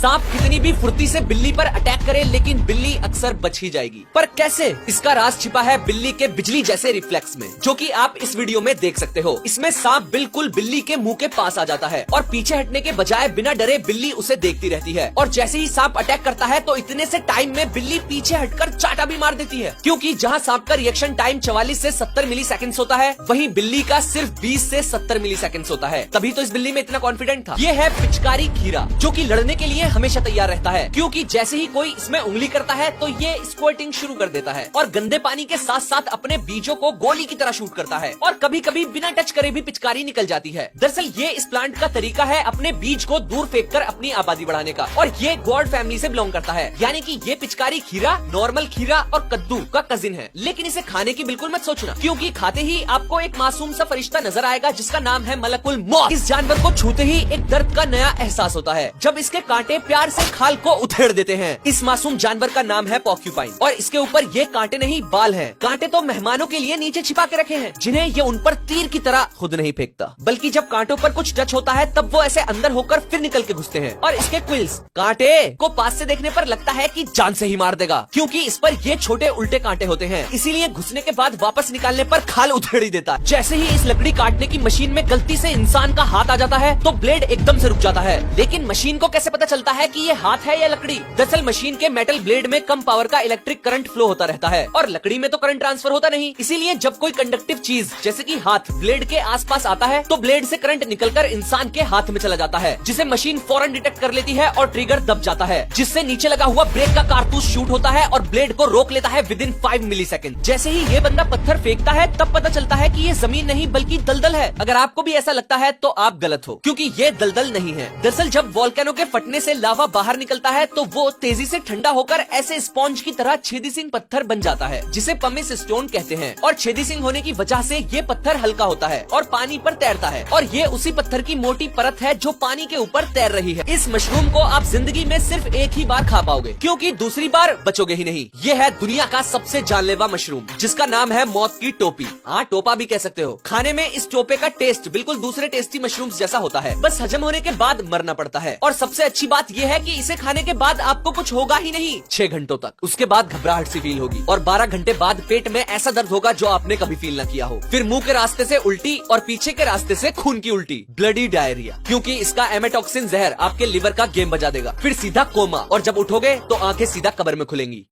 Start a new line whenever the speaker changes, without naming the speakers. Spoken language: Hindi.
सांप कितनी भी फुर्ती से बिल्ली पर अटैक करे लेकिन बिल्ली अक्सर बच ही जाएगी। पर कैसे? इसका राज छिपा है बिल्ली के बिजली जैसे रिफ्लेक्स में, जो कि आप इस वीडियो में देख सकते हो। इसमें सांप बिल्कुल बिल्ली के मुंह के पास आ जाता है और पीछे हटने के बजाय बिना डरे बिल्ली उसे देखती रहती है। और जैसे ही सांप अटैक करता है तो इतने से टाइम में बिल्ली पीछे हटकर चाटा भी मार देती है, क्योंकि जहां सांप का रिएक्शन टाइम 44 से 70 मिली सेकेंड होता है, वहीं बिल्ली का सिर्फ 20 से 70 मिली सेकेंड होता है। तभी तो इस बिल्ली में इतना कॉन्फिडेंट था। ये है पिचकारी खीरा, जो कि लड़ने के लिए हमेशा तैयार रहता है, क्योंकि जैसे ही कोई इसमें उंगली करता है तो ये स्क्वर्टिंग शुरू कर देता है और गंदे पानी के साथ साथ अपने बीजों को गोली की तरह शूट करता है और कभी कभी बिना टच करे भी पिचकारी निकल जाती है। दरअसल ये इस प्लांट का तरीका है अपने बीज को दूर फेंककर अपनी आबादी बढ़ाने का, और ये गॉड फैमिली से बिलोंग करता है। यानी कि ये पिचकारी खीरा नॉर्मल खीरा और कद्दू का कजिन है। लेकिन इसे खाने की बिल्कुल मत सोचना, क्योंकि खाते ही आपको एक मासूम सा फरिश्ता नजर आएगा जिसका नाम है मलकुल मौत। इस जानवर को छूते ही एक दर्द का नया एहसास होता है जब इसके कांटे प्यार से खाल को उधेड़ देते हैं। इस मासूम जानवर का नाम है पॉर्क्यूपाइन और इसके ऊपर ये कांटे नहीं बाल हैं। कांटे तो मेहमानों के लिए नीचे छिपा के रखे हैं, जिन्हें ये उन पर तीर की तरह खुद नहीं फेंकता, बल्कि जब कांटों पर कुछ टच होता है तब वो ऐसे अंदर होकर फिर निकल के घुसते हैं। और इसके क्विल्स कांटे को पास से देखने पर लगता है कि जान से ही मार देगा, क्योंकि इस पर ये छोटे उल्टे कांटे होते हैं, इसीलिए घुसने के बाद वापस निकालने पर खाल उधेड़ ही देता। जैसे ही इस लकड़ी काटने की मशीन में गलती से इंसान का हाथ आ जाता है तो ब्लेड एकदम से रुक जाता है। लेकिन मशीन को कैसे पता चलता है कि ये हाथ है या लकड़ी? दरअसल मशीन के मेटल ब्लेड में कम पावर का इलेक्ट्रिक करंट फ्लो होता रहता है और लकड़ी में तो करंट ट्रांसफर होता नहीं। इसीलिए जब कोई कंडक्टिव चीज जैसे कि हाथ ब्लेड के आसपास आता है तो ब्लेड से करंट निकलकर इंसान के हाथ में चला जाता है, जिसे मशीन फौरन डिटेक्ट कर लेती है और ट्रिगर दब जाता है, जिससे नीचे लगा हुआ ब्रेक का कारतूस शूट होता है और ब्लेड को रोक लेता है विदिन 5 मिली सेकेंड। जैसे ही ये बंदा पत्थर फेंकता है तब पता चलता है कि ये जमीन नहीं बल्कि दलदल है। अगर आपको भी ऐसा लगता है तो आप गलत हो, क्योंकि ये दलदल नहीं है। दरअसल जब वोल्केनो के फटने से लावा बाहर निकलता है तो वो तेजी से ठंडा होकर ऐसे स्पॉन्ज की तरह छेदीसिंग पत्थर बन जाता है, जिसे पमिस स्टोन कहते हैं। और छेदीसिंग होने की वजह से ये पत्थर हल्का होता है और पानी पर तैरता है, और ये उसी पत्थर की मोटी परत है जो पानी के ऊपर तैर रही है। इस मशरूम को आप जिंदगी में सिर्फ एक ही बार खा पाओगे, क्योंकि दूसरी बार बचोगे ही नहीं। ये है दुनिया का सबसे जानलेवा मशरूम, जिसका नाम है मौत की टोपी। हाँ, टोपा भी कह सकते हो। खाने में इस टोपे का टेस्ट बिल्कुल दूसरे टेस्टी मशरूम्स जैसा होता है, बस हजम होने के बाद मरना पड़ता है। और सबसे अच्छी बात यह है कि इसे खाने के बाद आपको कुछ होगा ही नहीं 6 घंटों तक। उसके बाद घबराहट सी फील होगी और 12 घंटे बाद पेट में ऐसा दर्द होगा जो आपने कभी फील न किया हो। फिर मुंह के रास्ते से उल्टी और पीछे के रास्ते से खून की उल्टी, ब्लडी डायरिया, क्योंकि इसका एमेटॉक्सिन जहर आपके लिवर का गेम बजा देगा। फिर सीधा कोमा, और जब उठोगे तो आंखें सीधा कब्र में खुलेंगी।